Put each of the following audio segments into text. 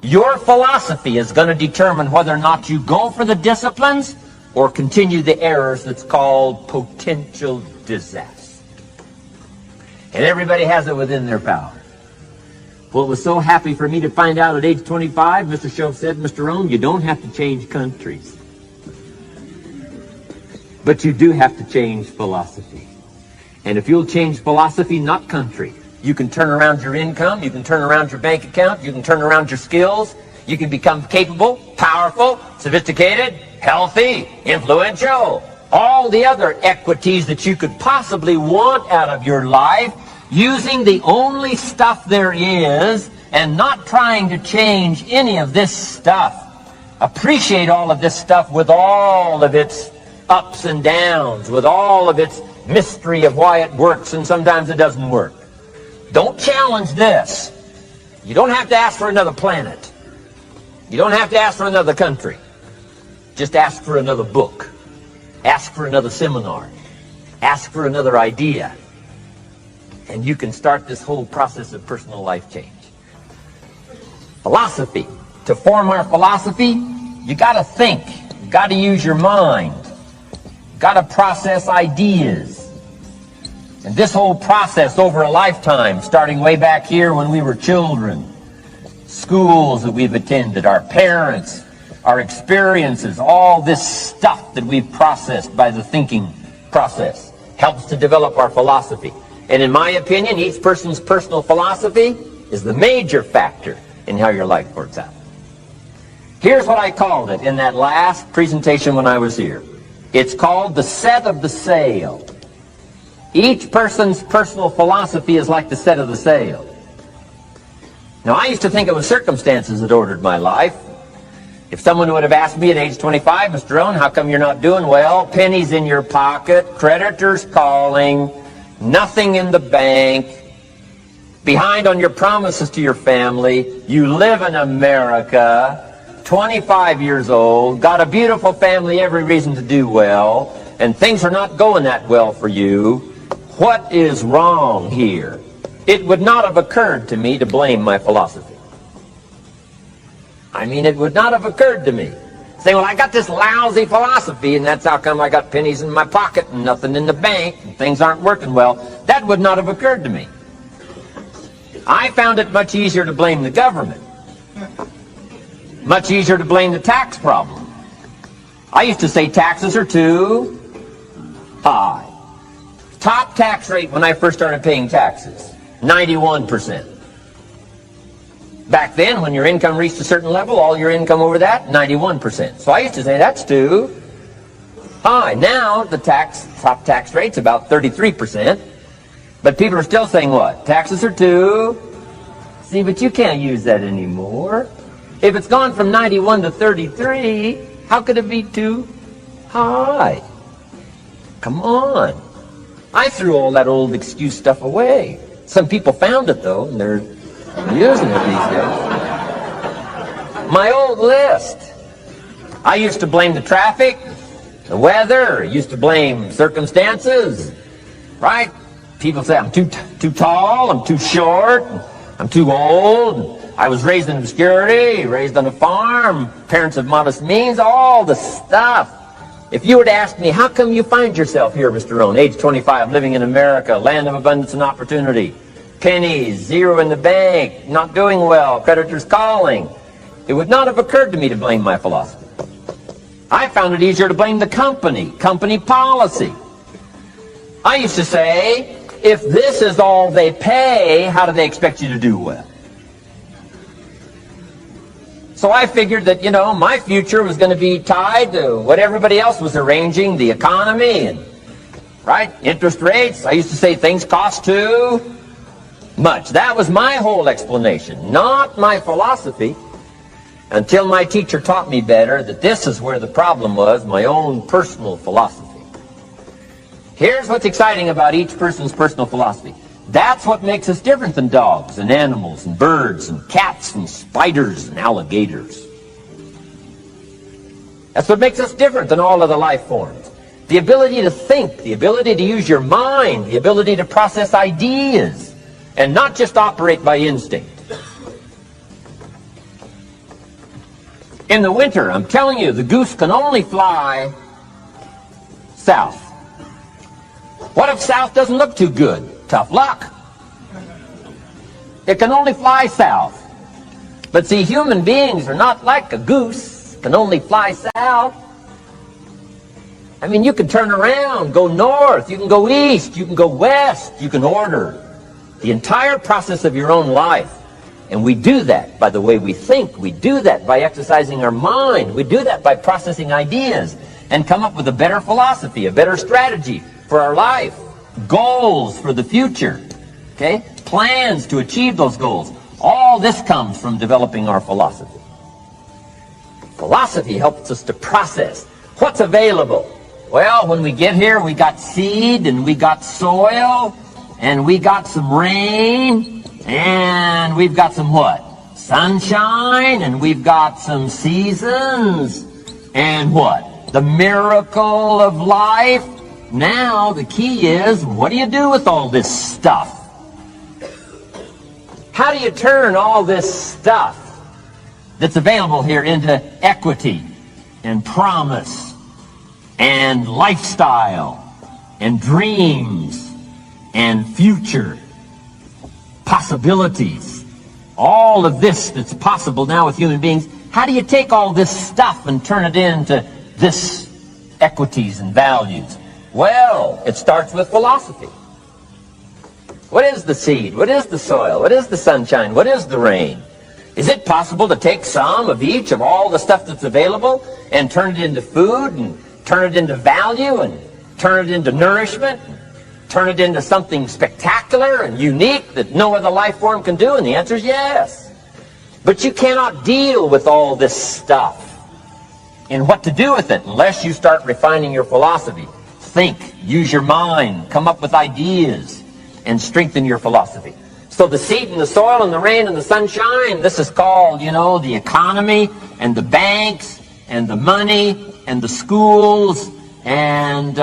Your philosophy is going to determine whether or not you go for the disciplines or continue the errors that's called potential disaster. And everybody has it within their power. Well, it was so happy for me to find out at age 25, Mr. Shoaff said, Mr. Rohn, you don't have to change countries. But you do have to change philosophy. And if you'll change philosophy, not country, you can turn around your income, you can turn around your bank account, you can turn around your skills, you can become capable, powerful, sophisticated, healthy, influential, all the other equities that you could possibly want out of your life, using the only stuff there is and not trying to change any of this stuff. Appreciate all of this stuff with all of its ups and downs, with all of its mystery of why it works and sometimes it doesn't work. Don't challenge this. You don't have to ask for another planet. You don't have to ask for another country. Just ask for another book. Ask for another seminar. Ask for another idea. And you can start this whole process of personal life change. Philosophy. To form our philosophy, you got to think. You got to use your mind. You got to process ideas. And this whole process over a lifetime, starting way back here when we were children, schools that we've attended, our parents, our experiences, all this stuff that we've processed by the thinking process helps to develop our philosophy. And in my opinion, each person's personal philosophy is the major factor in how your life works out. Here's what I called it in that last presentation when I was here. It's called the set of the sail. Each person's personal philosophy is like the set of the sail. Now, I used to think it was circumstances that ordered my life. If someone would have asked me at age 25, Mr. Rohn, how come you're not doing well? Pennies in your pocket, creditors calling, nothing in the bank, behind on your promises to your family, you live in America, 25 years old, got a beautiful family, every reason to do well, and things are not going that well for you. What is wrong here? It would not have occurred to me to blame my philosophy. I mean, it would not have occurred to me. Say, well, I got this lousy philosophy, and that's how come I got pennies in my pocket and nothing in the bank, and things aren't working well. That would not have occurred to me. I found it much easier to blame the government. Much easier to blame the tax problem. I used to say taxes are too high. Top tax rate when I first started paying taxes, 91%. Back then, when your income reached a certain level, all your income over that, 91%. So I used to say, that's too high. Now, the top tax rate's about 33%. But people are still saying what? Taxes are too... See, but you can't use that anymore. If it's gone from 91 to 33, how could it be too high? Come on. I threw all that old excuse stuff away. Some people found it, though, and they're using it these days. My old list. I used to blame the traffic, the weather, used to blame circumstances, right? People say I'm too tall, I'm too short, I'm too old, I was raised in obscurity, raised on a farm, parents of modest means, all the stuff. If you were to ask me, how come you find yourself here, Mr. Rohn, age 25, living in America, land of abundance and opportunity, pennies, zero in the bank, not doing well, creditors calling? It would not have occurred to me to blame my philosophy. I found it easier to blame the company policy. I used to say, if this is all they pay, how do they expect you to do well? So I figured that, my future was going to be tied to what everybody else was arranging, the economy, and, right, interest rates. I used to say things cost too much. That was my whole explanation, not my philosophy, until my teacher taught me better that this is where the problem was, my own personal philosophy. Here's what's exciting about each person's personal philosophy. That's what makes us different than dogs and animals and birds and cats and spiders and alligators. That's what makes us different than all other life forms. The ability to think, the ability to use your mind, the ability to process ideas, and not just operate by instinct. In the winter, I'm telling you, the goose can only fly south. What if south doesn't look too good? Tough luck. It can only fly south. But see, human beings are not like a goose, can only fly south. I mean, you can turn around, go north, you can go east, you can go west, you can order the entire process of your own life. And we do that by the way we think. We do that by exercising our mind. We do that by processing ideas and come up with a better philosophy, a better strategy for our life, goals for the future, okay? Plans to achieve those goals. All this comes from developing our philosophy. Philosophy helps us to process what's available. Well, when we get here, we got seed, and we got soil, and we got some rain, and we've got some what? Sunshine, and we've got some seasons, and what? The miracle of life. Now, the key is, what do you do with all this stuff? How do you turn all this stuff that's available here into equity and promise and lifestyle and dreams and future possibilities? All of this that's possible now with human beings, how do you take all this stuff and turn it into this equities and values? Well, it starts with philosophy. What is the seed? What is the soil? What is the sunshine? What is the rain? Is it possible to take some of each of all the stuff that's available and turn it into food and turn it into value and turn it into nourishment, and turn it into something spectacular and unique that no other life form can do? And the answer is yes. But you cannot deal with all this stuff and what to do with it unless you start refining your philosophy. Think, use your mind, come up with ideas, and strengthen your philosophy. So the seed and the soil and the rain and the sunshine, this is called, you know, the economy and the banks and the money and the schools and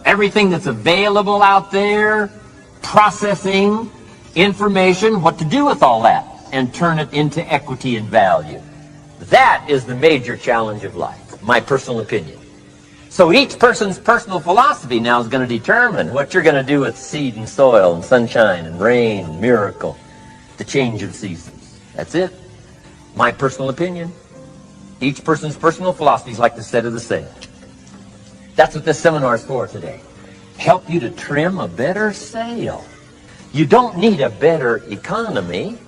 everything that's available out there, processing information, what to do with all that, and turn it into equity and value. That is the major challenge of life, my personal opinion. So each person's personal philosophy now is going to determine what you're going to do with seed and soil and sunshine and rain and miracle, the change of seasons. That's it. My personal opinion. Each person's personal philosophy is like the set of the sail. That's what this seminar is for today. Help you to trim a better sail. You don't need a better economy.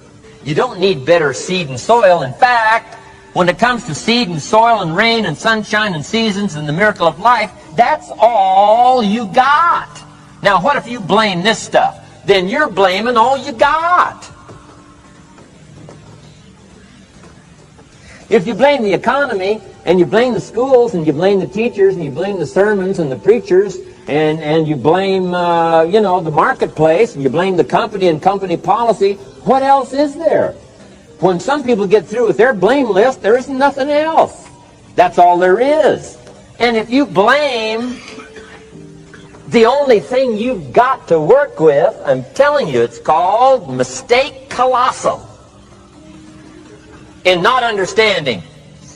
You don't need better seed and soil. In fact, when it comes to seed and soil and rain and sunshine and seasons and the miracle of life, that's all you got. Now, what if you blame this stuff? Then you're blaming all you got. If you blame the economy, and you blame the schools, and you blame the teachers, and you blame the sermons and the preachers, and you blame, the marketplace, and you blame the company and company policy, what else is there? When some people get through with their blame list, there isn't nothing else. That's all there is. And if you blame the only thing you've got to work with, I'm telling you, it's called mistake colossal. In not understanding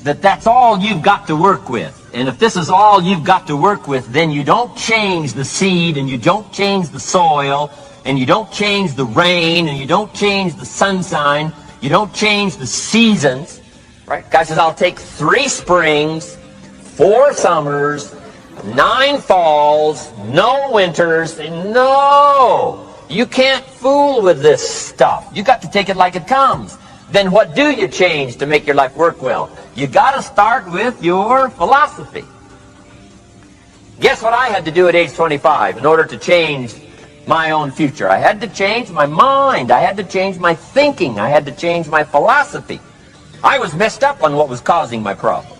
that that's all you've got to work with. And if this is all you've got to work with, then you don't change the seed, and you don't change the soil, and you don't change the rain, and you don't change the sunshine. You don't change the seasons, right? Guy says, I'll take 3 springs, 4 summers, 9 falls, no winters. No, you can't fool with this stuff. You got to take it like it comes. Then what do you change to make your life work well? You got to start with your philosophy. Guess what I had to do at age 25 in order to change my own future? I had to change my mind. I had to change my thinking. I had to change my philosophy. I was messed up on what was causing my problem.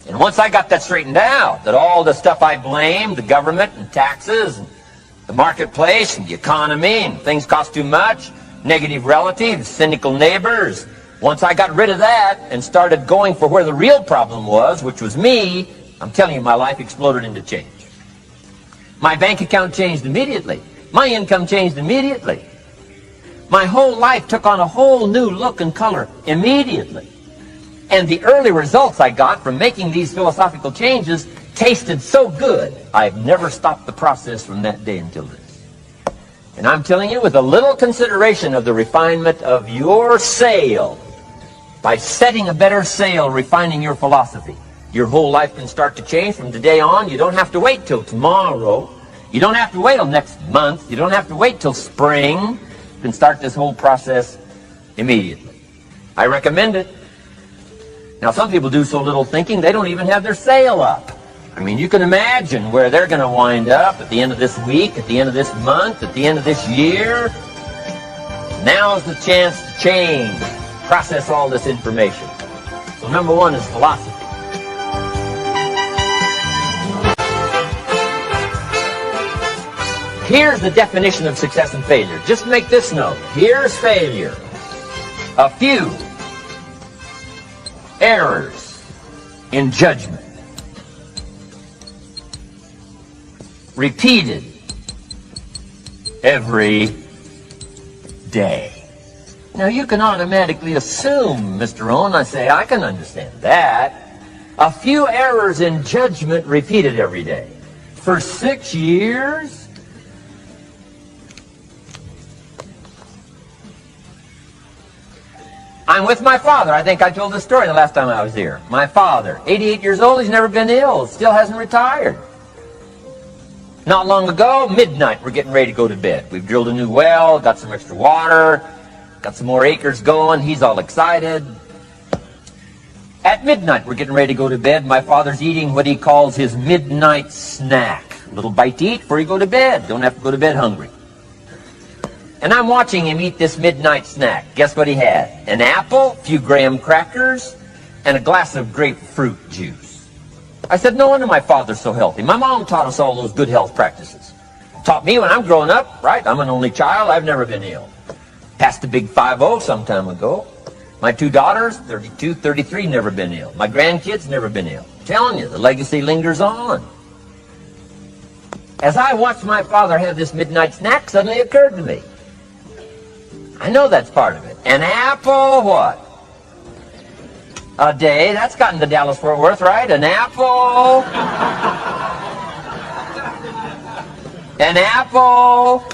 And once I got that straightened out, that all the stuff I blamed, the government and taxes and the marketplace and the economy and things cost too much, negative relatives, cynical neighbors, once I got rid of that and started going for where the real problem was, which was me, I'm telling you, my life exploded into change. My bank account changed immediately. My income changed immediately. My whole life took on a whole new look and color immediately. And the early results I got from making these philosophical changes tasted so good, I've never stopped the process from that day until this. And I'm telling you, with a little consideration of the refinement of your sail, by setting a better sail, refining your philosophy, your whole life can start to change from today on. You don't have to wait till tomorrow. You don't have to wait till next month. You don't have to wait till spring. You can start this whole process immediately. I recommend it. Now, some people do so little thinking, they don't even have their sail up. I mean, you can imagine where they're going to wind up at the end of this week, at the end of this month, at the end of this year. Now's the chance to change, process all this information. So number one is philosophy. Here's the definition of success and failure. Just make this note. Here's failure. A few errors in judgment, repeated every day. Now you can automatically assume, Mr. Rohn, I say, I can understand that. A few errors in judgment repeated every day. For 6 years? I'm with my father. I think I told this story the last time I was here. My father, 88 years old, he's never been ill, still hasn't retired. Not long ago, midnight, we're getting ready to go to bed. We've drilled a new well, got some extra water, got some more acres going. He's all excited. At midnight, we're getting ready to go to bed. My father's eating what he calls his midnight snack. A little bite to eat before you go to bed. Don't have to go to bed hungry. And I'm watching him eat this midnight snack. Guess what he had? An apple, a few graham crackers, and a glass of grapefruit juice. I said, no wonder my father's so healthy. My mom taught us all those good health practices. Taught me when I'm growing up, right? I'm an only child. I've never been ill. Passed the big 5-0 some time ago. My 2 daughters, 32, 33, never been ill. My grandkids, never been ill. I'm telling you, the legacy lingers on. As I watched my father have this midnight snack, suddenly it occurred to me. I know that's part of it. An apple, what? A day. That's gotten to Dallas-Fort Worth, right? An apple. An apple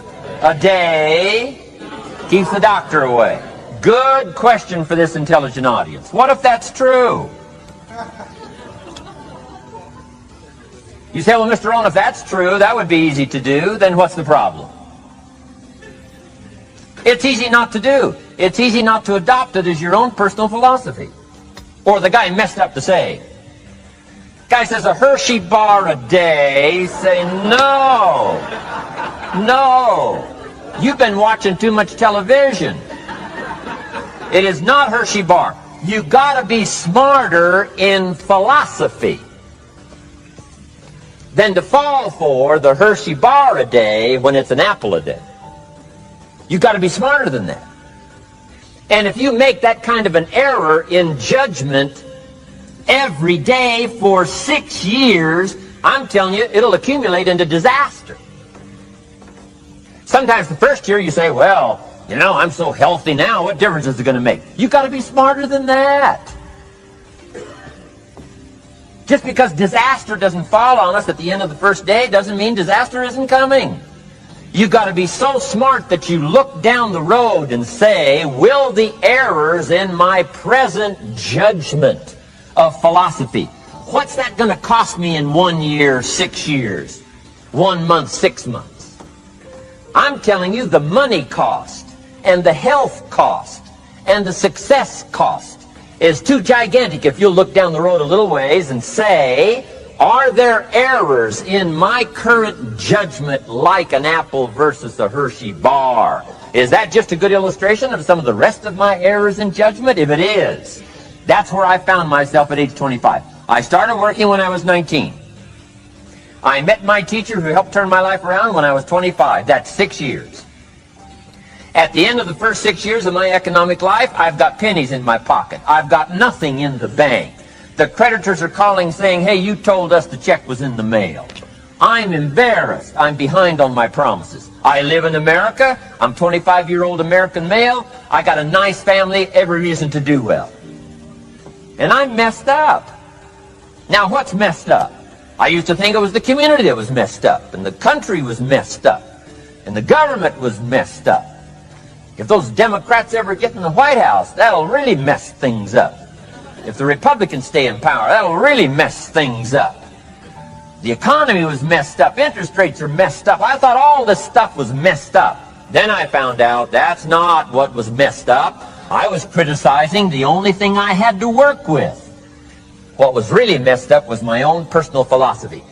a day keeps the doctor away. Good question for this intelligent audience. What if that's true? You say, well, Mr. Rohn, if that's true, that would be easy to do. Then what's the problem? It's easy not to do. It's easy not to adopt it as your own personal philosophy. Or the guy messed up to say. Guy says a Hershey bar a day. Say, no. No. You've been watching too much television. It is not Hershey bar. You got to be smarter in philosophy than to fall for the Hershey bar a day when it's an apple a day. You've got to be smarter than that. And if you make that kind of an error in judgment every day for 6 years, I'm telling you, it'll accumulate into disaster. Sometimes the first year you say, well, you know, I'm so healthy now, what difference is it going to make? You've got to be smarter than that. Just because disaster doesn't fall on us at the end of the first day doesn't mean disaster isn't coming. You've got to be so smart that you look down the road and say, will the errors in my present judgment of philosophy, what's that going to cost me in 1 year, 6 years, 1 month, 6 months? I'm telling you, the money cost and the health cost and the success cost is too gigantic if you'll look down the road a little ways and say, are there errors in my current judgment like an apple versus a Hershey bar? Is that just a good illustration of some of the rest of my errors in judgment? If it is, that's where I found myself at age 25. I started working when I was 19. I met my teacher who helped turn my life around when I was 25. That's 6 years. At the end of the first 6 years of my economic life, I've got pennies in my pocket. I've got nothing in the bank. The creditors are calling saying, hey, you told us the check was in the mail. I'm embarrassed. I'm behind on my promises. I live in America. I'm 25-year-old American male. I got a nice family, every reason to do well. And I'm messed up. Now, what's messed up? I used to think it was the community that was messed up, and the country was messed up, and the government was messed up. If those Democrats ever get in the White House, that'll really mess things up. If the Republicans stay in power, that'll really mess things up. The economy was messed up. Interest rates are messed up. I thought all this stuff was messed up. Then I found out that's not what was messed up. I was criticizing the only thing I had to work with. What was really messed up was my own personal philosophy.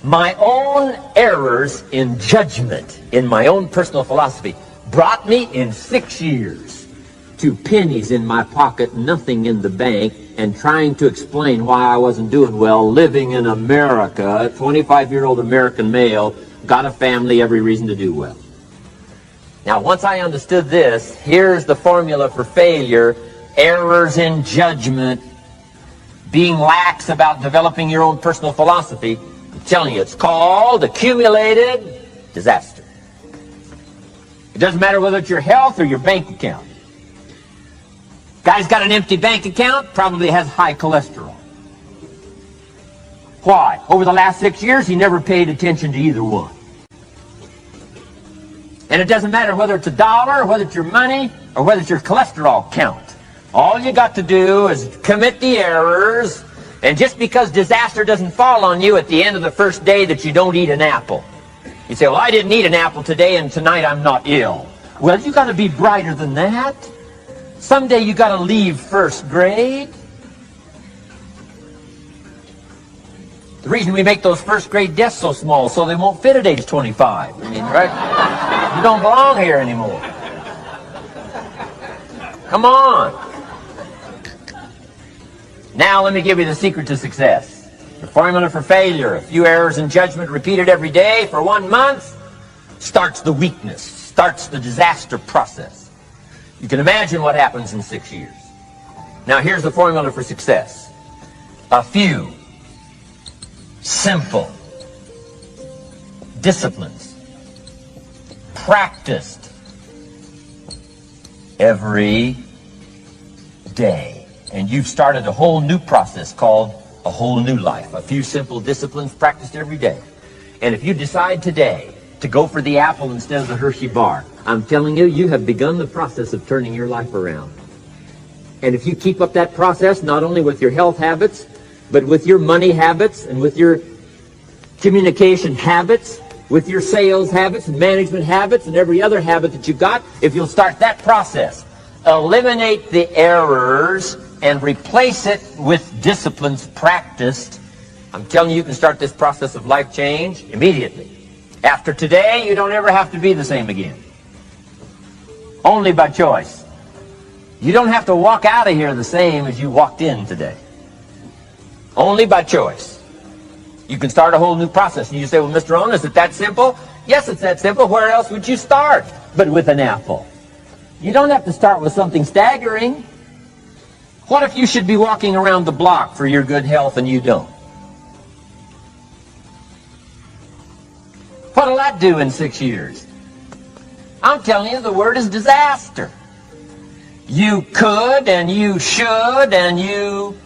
My own errors in judgment in my own personal philosophy brought me in 6 years to pennies in my pocket, nothing in the bank, and trying to explain why I wasn't doing well living in America. A 25-year-old American male, got a family, every reason to do well. Now, once I understood this, here's the formula for failure: errors in judgment, being lax about developing your own personal philosophy. I'm telling you, it's called accumulated disaster. It doesn't matter whether it's your health or your bank account. Guy's got an empty bank account, probably has high cholesterol. Why? Over the last 6 years, he never paid attention to either one. And it doesn't matter whether it's a dollar, or whether it's your money, or whether it's your cholesterol count. All you got to do is commit the errors, and just because disaster doesn't fall on you at the end of the first day that you don't eat an apple. You say, well, I didn't eat an apple today, and tonight I'm not ill. Well, you got to be brighter than that. Someday you got to leave first grade. The reason we make those first grade desks so small so they won't fit at age 25. I mean, right? You don't belong here anymore. Come on. Now let me give you the secret to success. The formula for failure: a few errors in judgment repeated every day for 1 month starts the weakness, starts the disaster process. You can imagine what happens in 6 years. Now here's the formula for success: a few simple disciplines practiced every day. And you've started a whole new process called a whole new life. A few simple disciplines practiced every day. And if you decide today to go for the apple instead of the Hershey bar, I'm telling you, you have begun the process of turning your life around. And if you keep up that process, not only with your health habits, but with your money habits and with your communication habits, with your sales habits and management habits and every other habit that you've got, if you'll start that process, eliminate the errors and replace it with disciplines practiced, I'm telling you, you can start this process of life change immediately. After today, you don't ever have to be the same again. Only by choice. You don't have to walk out of here the same as you walked in today. Only by choice. You can start a whole new process. And you say, well, Mr. Rohn, is it that simple? Yes, it's that simple. Where else would you start but with an apple? You don't have to start with something staggering. What if you should be walking around the block for your good health and you don't? What'll that do in 6 years? I'm telling you, the word is disaster. You could and you should and you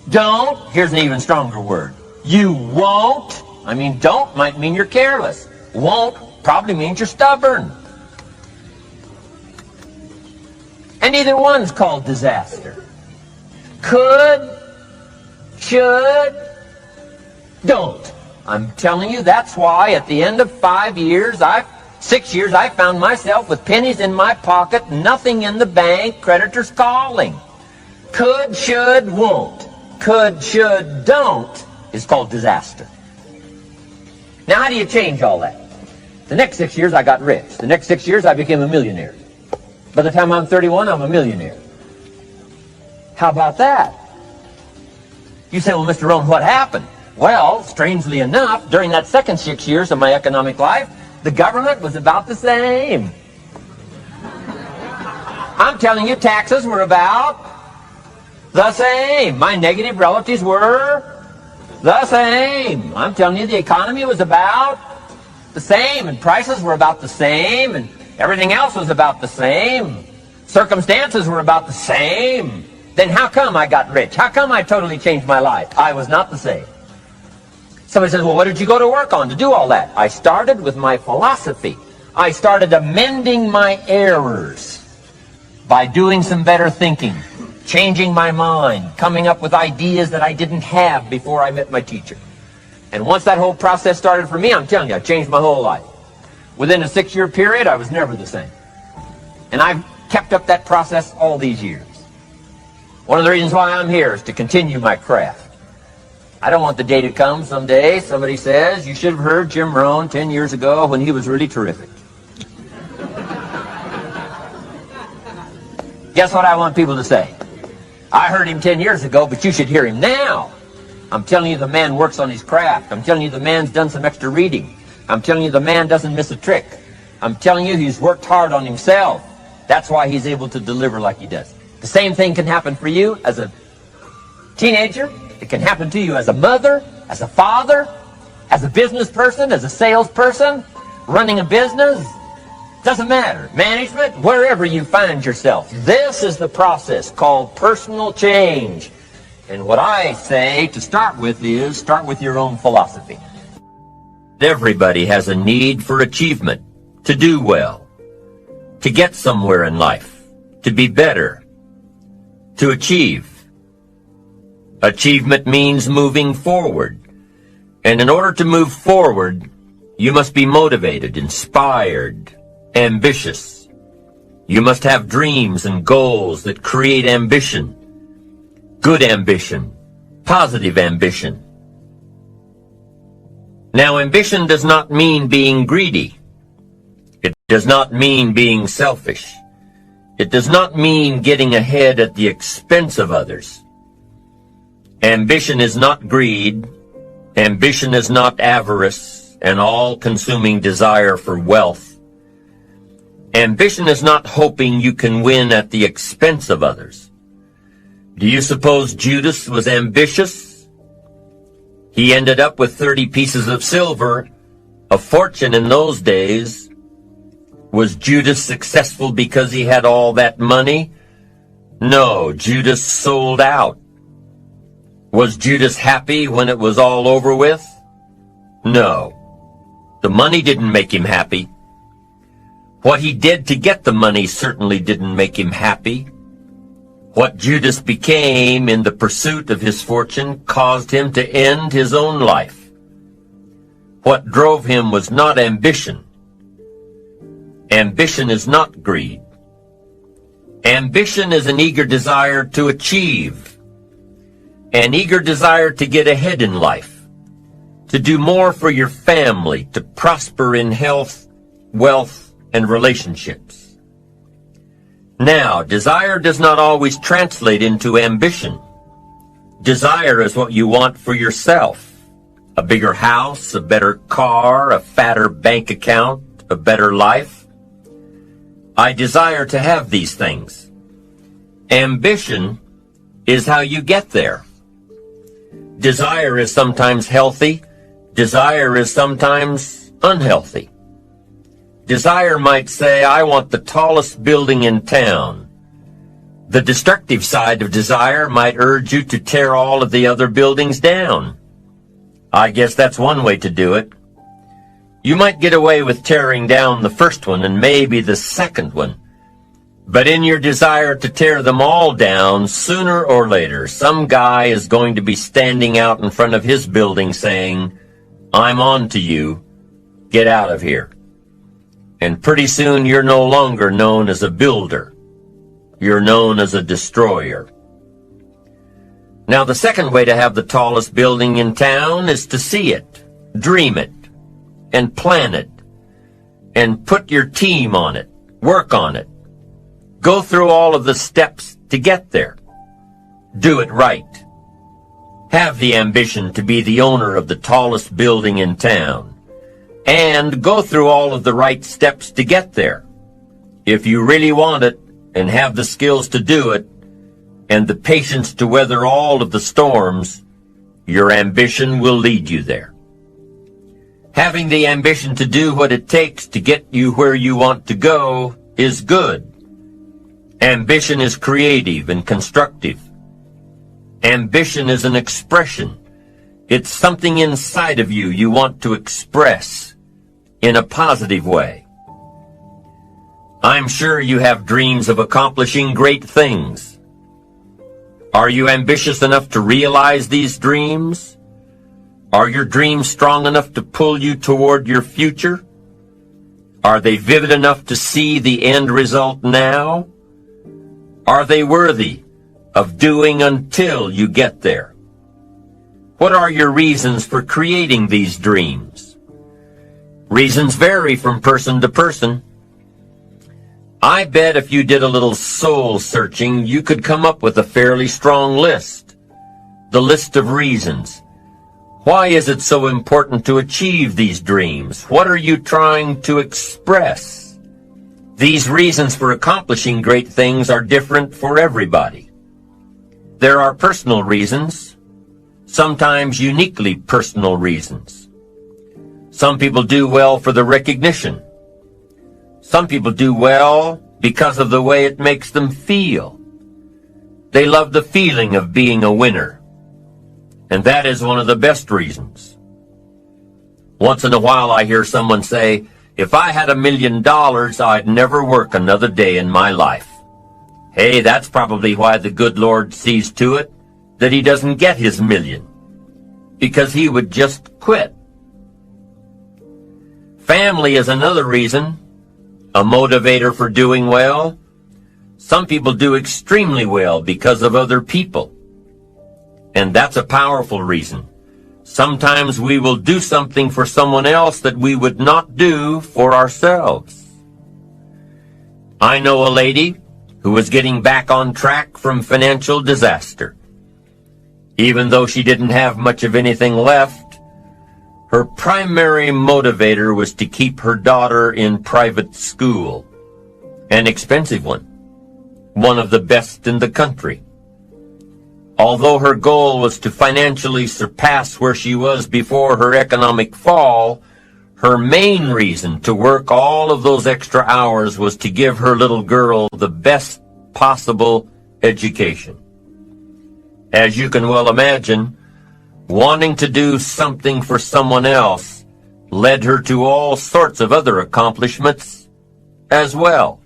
don't. Here's an even stronger word. You won't. I mean, don't might mean you're careless. Won't probably means you're stubborn. And either one's called disaster. Could, should, don't. I'm telling you, that's why at the end of 6 years, I found myself with pennies in my pocket, nothing in the bank, creditors calling. Could, should, won't. Could, should, don't is called disaster. Now, how do you change all that? The next 6 years, I got rich. The next 6 years, I became a millionaire. By the time I'm 31, I'm a millionaire. How about that? You say, well, Mr. Rohn, what happened? Well, strangely enough, during that second 6 years of my economic life, the government was about the same. I'm telling you, taxes were about the same. My negative relatives were the same. I'm telling you, the economy was about the same, and prices were about the same, and everything else was about the same. Circumstances were about the same. Then how come I got rich? How come I totally changed my life? I was not the same. Somebody says, well, what did you go to work on to do all that? I started with my philosophy. I started amending my errors by doing some better thinking, changing my mind, coming up with ideas that I didn't have before I met my teacher. And once that whole process started for me, I'm telling you, I changed my whole life. Within a 6-year period, I was never the same. And I've kept up that process all these years. One of the reasons why I'm here is to continue my craft. I don't want the day to come someday somebody says, you should have heard Jim Rohn 10 years ago when he was really terrific. Guess what I want people to say? I heard him 10 years ago, but you should hear him now. I'm telling you the man works on his craft. I'm telling you the man's done some extra reading. I'm telling you the man doesn't miss a trick. I'm telling you he's worked hard on himself. That's why he's able to deliver like he does. The same thing can happen for you as a teenager. It can happen to you as a mother, as a father, as a business person, as a salesperson, running a business. Doesn't matter. Management, wherever you find yourself. This is the process called personal change. And what I say to start with is start with your own philosophy. Everybody has a need for achievement, to do well, to get somewhere in life, to be better, to achieve. Achievement means moving forward. And in order to move forward, you must be motivated, inspired, ambitious. You must have dreams and goals that create ambition. Good ambition, positive ambition. Now, ambition does not mean being greedy. It does not mean being selfish. It does not mean getting ahead at the expense of others. Ambition is not greed. Ambition is not avarice, an all-consuming desire for wealth. Ambition is not hoping you can win at the expense of others. Do you suppose Judas was ambitious? He ended up with 30 pieces of silver, a fortune in those days. Was Judas successful because he had all that money? No, Judas sold out. Was Judas happy when it was all over with? No. The money didn't make him happy. What he did to get the money certainly didn't make him happy. What Judas became in the pursuit of his fortune caused him to end his own life. What drove him was not ambition. Ambition is not greed. Ambition is an eager desire to achieve. An eager desire to get ahead in life, to do more for your family, to prosper in health, wealth, and relationships. Now, desire does not always translate into ambition. Desire is what you want for yourself. A bigger house, a better car, a fatter bank account, a better life. I desire to have these things. Ambition is how you get there. Desire is sometimes healthy. Desire is sometimes unhealthy. Desire might say, I want the tallest building in town. The destructive side of desire might urge you to tear all of the other buildings down. I guess that's one way to do it. You might get away with tearing down the first one and maybe the second one. But in your desire to tear them all down, sooner or later, some guy is going to be standing out in front of his building saying, I'm on to you. Get out of here. And pretty soon you're no longer known as a builder. You're known as a destroyer. Now, the second way to have the tallest building in town is to see it, dream it, and plan it, and put your team on it, work on it. Go through all of the steps to get there. Do it right. Have the ambition to be the owner of the tallest building in town. And go through all of the right steps to get there. If you really want it, and have the skills to do it, and the patience to weather all of the storms, your ambition will lead you there. Having the ambition to do what it takes to get you where you want to go is good. Ambition is creative and constructive. Ambition is an expression. It's something inside of you want to express in a positive way. I'm sure you have dreams of accomplishing great things. Are you ambitious enough to realize these dreams? Are your dreams strong enough to pull you toward your future? Are they vivid enough to see the end result now? Are they worthy of doing until you get there? What are your reasons for creating these dreams? Reasons vary from person to person. I bet if you did a little soul searching, you could come up with a fairly strong list. The list of reasons. Why is it so important to achieve these dreams? What are you trying to express? These reasons for accomplishing great things are different for everybody. There are personal reasons, sometimes uniquely personal reasons. Some people do well for the recognition. Some people do well because of the way it makes them feel. They love the feeling of being a winner. And that is one of the best reasons. Once in a while I hear someone say, if I had $1 million, I'd never work another day in my life. Hey, that's probably why the good Lord sees to it that he doesn't get his million, because he would just quit. Family is another reason, a motivator for doing well. Some people do extremely well because of other people. And that's a powerful reason. Sometimes we will do something for someone else that we would not do for ourselves. I know a lady who was getting back on track from financial disaster. Even though she didn't have much of anything left, her primary motivator was to keep her daughter in private school, an expensive one of the best in the country. Although her goal was to financially surpass where she was before her economic fall, her main reason to work all of those extra hours was to give her little girl the best possible education. As you can well imagine, wanting to do something for someone else led her to all sorts of other accomplishments as well.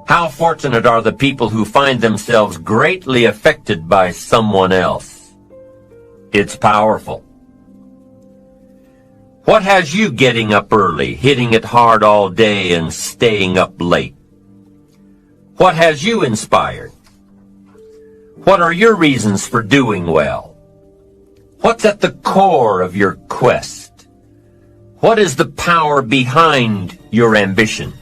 How fortunate are the people who find themselves greatly affected by someone else? It's powerful. What has you getting up early, hitting it hard all day, and staying up late? What has you inspired? What are your reasons for doing well? What's at the core of your quest? What is the power behind your ambition?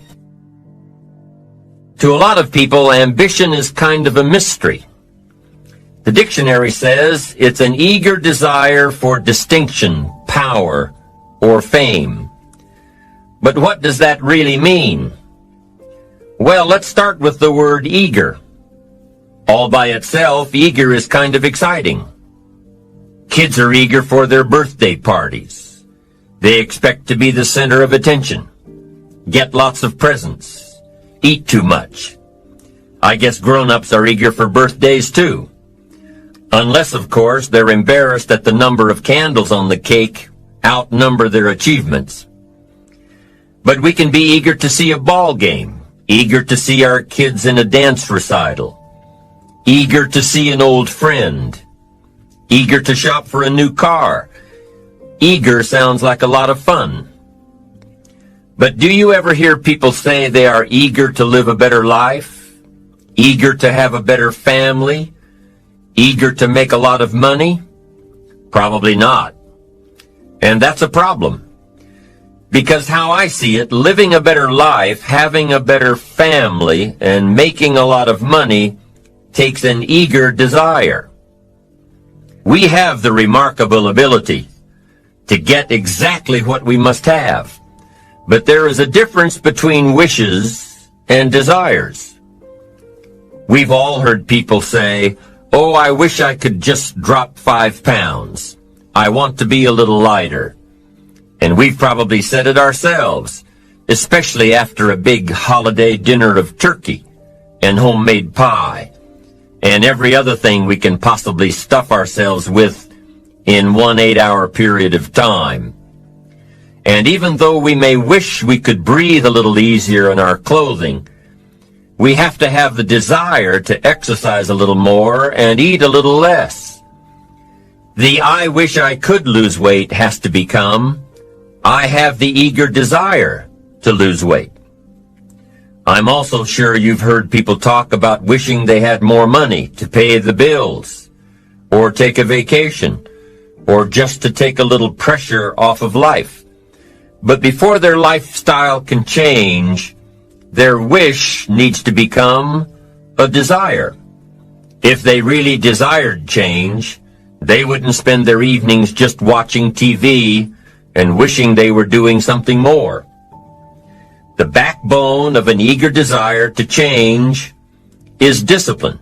To a lot of people, ambition is kind of a mystery. The dictionary says it's an eager desire for distinction, power, or fame. But what does that really mean? Well, let's start with the word eager. All by itself, eager is kind of exciting. Kids are eager for their birthday parties. They expect to be the center of attention, get lots of presents, eat too much. I guess grown-ups are eager for birthdays too. Unless, of course, they're embarrassed that the number of candles on the cake outnumber their achievements. But we can be eager to see a ball game, eager to see our kids in a dance recital, eager to see an old friend, eager to shop for a new car. Eager sounds like a lot of fun. But do you ever hear people say they are eager to live a better life, eager to have a better family, eager to make a lot of money? Probably not. And that's a problem. Because how I see it, living a better life, having a better family, and making a lot of money takes an eager desire. We have the remarkable ability to get exactly what we must have. But there is a difference between wishes and desires. We've all heard people say, "Oh, I wish I could just drop 5 pounds. I want to be a little lighter." And we've probably said it ourselves, especially after a big holiday dinner of turkey and homemade pie. and every other thing we can possibly stuff ourselves with in one 8-hour period of time. And even though we may wish we could breathe a little easier in our clothing, we have to have the desire to exercise a little more and eat a little less. The I wish I could lose weight has to become, I have the eager desire to lose weight. I'm also sure you've heard people talk about wishing they had more money to pay the bills, or take a vacation, or just to take a little pressure off of life. But before their lifestyle can change, their wish needs to become a desire. If they really desired change, they wouldn't spend their evenings just watching TV and wishing they were doing something more. The backbone of an eager desire to change is discipline.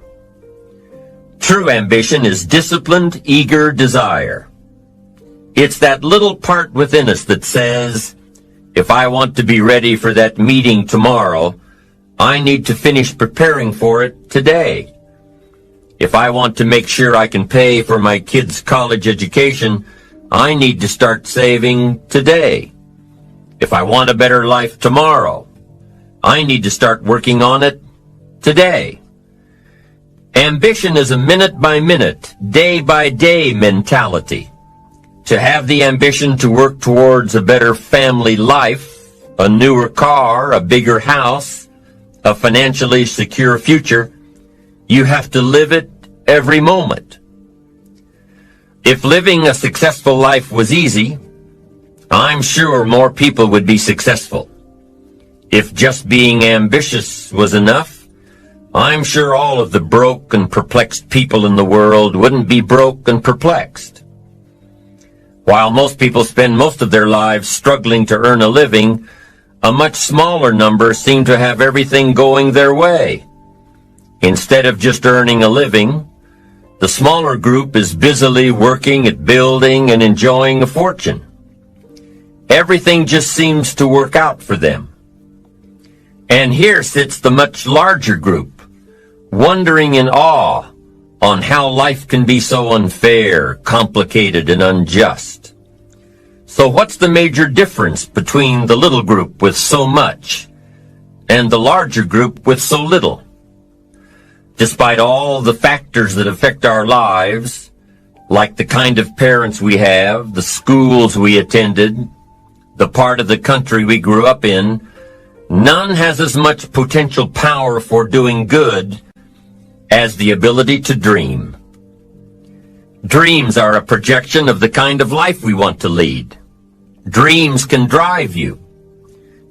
True ambition is disciplined, eager desire. It's that little part within us that says, if I want to be ready for that meeting tomorrow, I need to finish preparing for it today. If I want to make sure I can pay for my kids' college education, I need to start saving today. If I want a better life tomorrow, I need to start working on it today. Ambition is a minute-by-minute, day-by-day mentality. To have the ambition to work towards a better family life, a newer car, a bigger house, a financially secure future, you have to live it every moment. If living a successful life was easy, I'm sure more people would be successful. If just being ambitious was enough, I'm sure all of the broke and perplexed people in the world wouldn't be broke and perplexed. While most people spend most of their lives struggling to earn a living, a much smaller number seem to have everything going their way. Instead of just earning a living, the smaller group is busily working at building and enjoying a fortune. Everything just seems to work out for them. And here sits the much larger group, wondering in awe on how life can be so unfair, complicated, and unjust. So what's the major difference between the little group with so much and the larger group with so little? Despite all the factors that affect our lives, like the kind of parents we have, the schools we attended, the part of the country we grew up in, none has as much potential power for doing good as the ability to dream. Dreams are a projection of the kind of life we want to lead. Dreams can drive you.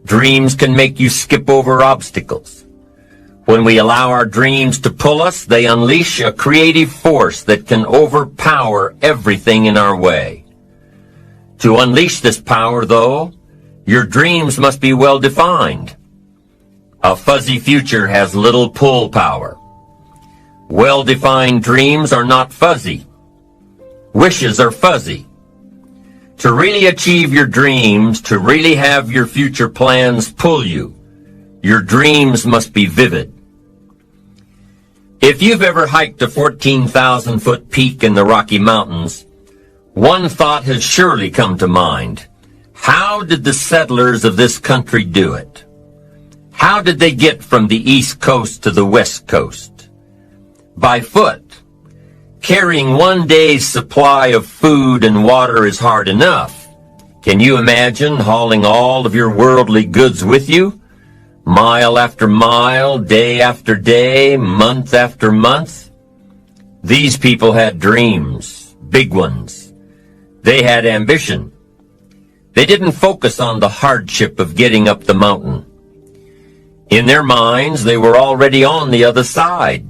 Dreams can make you skip over obstacles. When we allow our dreams to pull us, they unleash a creative force that can overpower everything in our way. To unleash this power, though, your dreams must be well defined. A fuzzy future has little pull power. Well-defined dreams are not fuzzy. Wishes are fuzzy. To really achieve your dreams, to really have your future plans pull you, your dreams must be vivid. If you've ever hiked a 14,000-foot peak in the Rocky Mountains, one thought has surely come to mind. How did the settlers of this country do it? How did they get from the East Coast to the West Coast? By foot. Carrying one day's supply of food and water is hard enough. Can you imagine hauling all of your worldly goods with you? Mile after mile, day after day, month after month? These people had dreams, big ones. They had ambition. They didn't focus on the hardship of getting up the mountain. In their minds, they were already on the other side.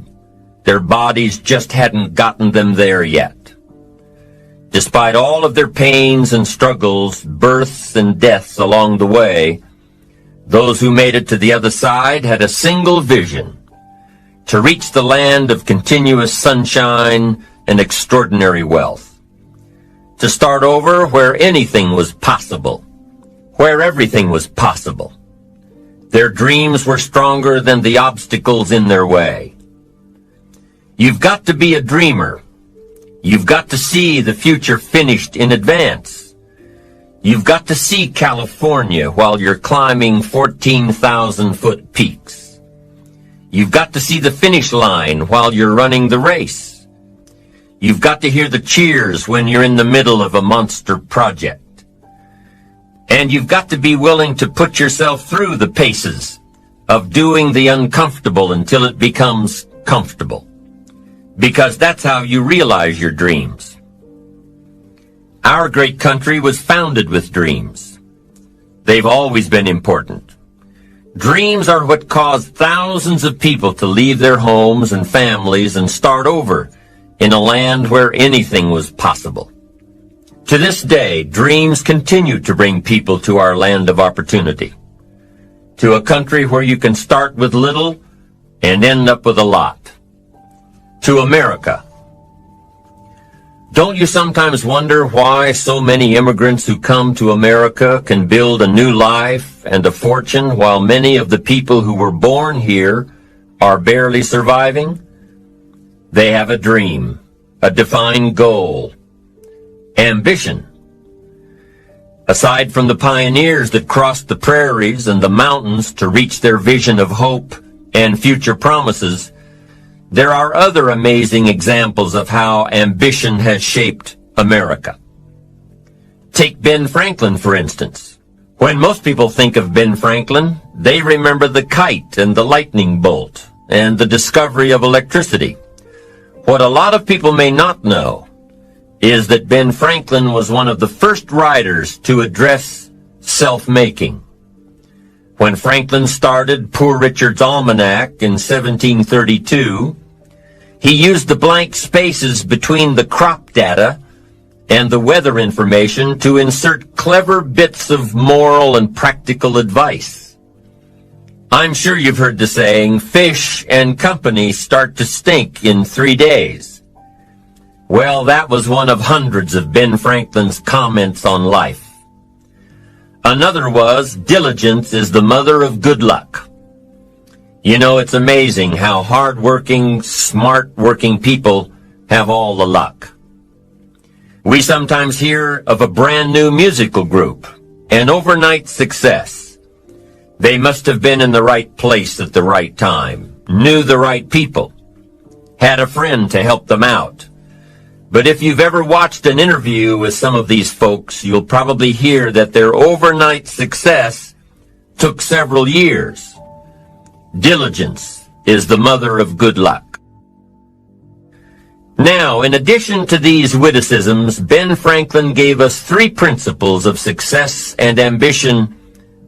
Their bodies just hadn't gotten them there yet. Despite all of their pains and struggles, births and deaths along the way, those who made it to the other side had a single vision: to reach the land of continuous sunshine and extraordinary wealth. To start over where anything was possible, where everything was possible. Their dreams were stronger than the obstacles in their way. You've got to be a dreamer. You've got to see the future finished in advance. You've got to see California while you're climbing 14,000-foot peaks. You've got to see the finish line while you're running the race. You've got to hear the cheers when you're in the middle of a monster project. And you've got to be willing to put yourself through the paces of doing the uncomfortable until it becomes comfortable. Because that's how you realize your dreams. Our great country was founded with dreams. They've always been important. Dreams are what caused thousands of people to leave their homes and families and start over in a land where anything was possible. To this day, dreams continue to bring people to our land of opportunity, to a country where you can start with little and end up with a lot. To America. Don't you sometimes wonder why so many immigrants who come to America can build a new life and a fortune while many of the people who were born here are barely surviving? They have a dream, a defined goal, ambition. Aside from the pioneers that crossed the prairies and the mountains to reach their vision of hope and future promises, there are other amazing examples of how ambition has shaped America. Take Ben Franklin, for instance. When most people think of Ben Franklin, they remember the kite and the lightning bolt and the discovery of electricity. What a lot of people may not know is that Ben Franklin was one of the first writers to address self-making. When Franklin started Poor Richard's Almanac in 1732, he used the blank spaces between the crop data and the weather information to insert clever bits of moral and practical advice. I'm sure you've heard the saying, fish and company start to stink in 3 days. Well, that was one of hundreds of Ben Franklin's comments on life. Another was, diligence is the mother of good luck. You know, it's amazing how hard-working, smart-working people have all the luck. We sometimes hear of a brand new musical group, an overnight success. They must have been in the right place at the right time, knew the right people, had a friend to help them out. But if you've ever watched an interview with some of these folks, you'll probably hear that their overnight success took several years. Diligence is the mother of good luck. Now, in addition to these witticisms, Ben Franklin gave us 3 principles of success and ambition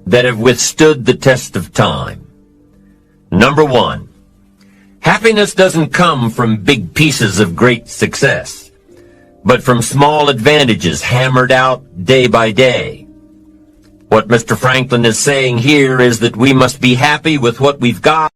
that have withstood the test of time. Number 1, happiness doesn't come from big pieces of great success, but from small advantages hammered out day by day. What Mr. Franklin is saying here is that we must be happy with what we've got.